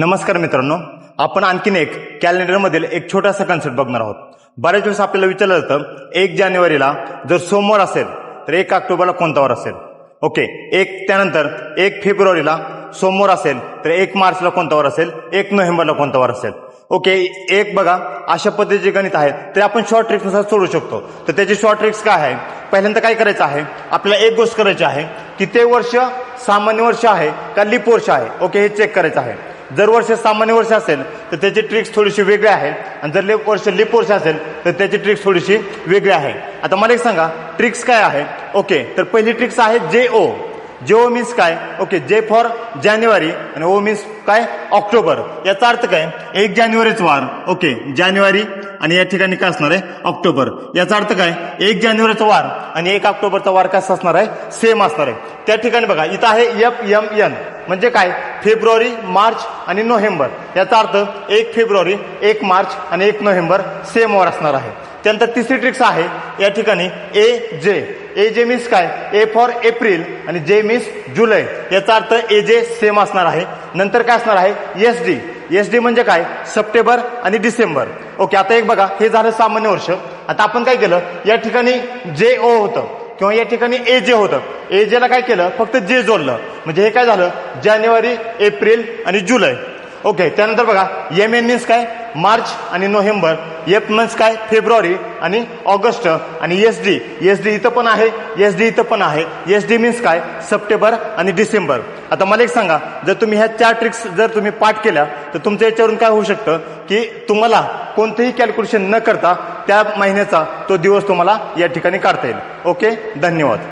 नमस्कार मित्रांनो, आपण आणखीन एक कॅलेंडरमधील एक छोटासा कन्सेप्ट बघणार आहोत. बऱ्याच वेळेस आपल्याला विचारलं जातं 1 जानेवारीला जर सोमवार असेल तर 1 ऑक्टोबरला कोणता वार असेल. ओके, त्यानंतर 1 फेब्रुवारीला सोमवार असेल तर 1 मार्चला कोणता वार असेल, 1 नोव्हेंबरला कोणता वार असेल. ओके, एक बघा अशा पद्धतीचे गणित आहेत ते आपण शॉर्ट ट्रिक्सनुसार सोडू शकतो. तर त्याची शॉर्ट ट्रिक्स काय आहे, पहिल्यांदा काय करायचं आहे, आपल्याला एक गोष्ट करायची आहे की ते वर्ष सामान्य वर्ष आहे का लीप वर्ष आहे. ओके, हे चेक करायचं आहे. जर वर्ष सामान्य वर्ष असेल तर त्याची ट्रिक्स थोडीशी वेगळी आहे आणि जर वर्ष लीप वर्ष असेल तर त्याची ट्रिक्स थोडीशी वेगळी आहे. आता मला एक सांगा ट्रिक्स काय आहे. ओके, तर पहिली ट्रिक्स आहे JO. JO मीन्स काय, ओके, J फॉर जानेवारी आणि O मीन्स काय, ऑक्टोबर. याचा अर्थ काय, 1 जानेवारीच वार. ओके, जानेवारी आणि या ठिकाणी काय असणार आहे, ऑक्टोबर. याचा अर्थ काय, 1 जानेवारीचा वार आणि 1 ऑक्टोबरचा वार कसा असणार आहे, सेम असणार आहे. त्या ठिकाणी बघा इथं आहे FMN म्हणजे काय, फेब्रुवारी, मार्च आणि नोव्हेंबर. याचा अर्थ 1 फेब्रुवारी, 1 मार्च आणि 1 नोव्हेंबर सेम वार असणार आहे. त्यानंतर तिसरी ट्रिक्स आहे या ठिकाणी AJ मीन्स काय, A फॉर एप्रिल आणि J मीन्स जुलै. याचा अर्थ AJ सेम असणार आहे. नंतर काय असणार आहे, SD म्हणजे काय, सप्टेंबर आणि डिसेंबर. ओके, आता एक बघा हे झालं सामान्य वर्ष. आता आपण काय केलं, या ठिकाणी JO होतं किंवा या ठिकाणी AJ होतं. AJ ला काय केलं, फक्त J जोडलं म्हणजे हे काय झालं, जानेवारी, एप्रिल आणि जुलै. ओके, त्यानंतर बघा MN मीन्स काय, मार्च आणि नोव्हेंबर. F मीन्स काय, फेब्रुवारी आणि ऑगस्ट. आणि SD इथं पण आहे, SD इथं पण आहे. SD मीन्स काय, सप्टेंबर आणि डिसेंबर. आता मला एक सांगा, जर तुम्ही ह्या 4 ट्रिक्स जर तुम्ही पाठ केल्या तर तुमच्या याच्यावरून काय होऊ शकतं की तुम्हाला कोणतेही कॅल्क्युलेशन न करता त्या महिन्याचा तो दिवस तुम्हाला या ठिकाणी काढता येईल. ओके, धन्यवाद.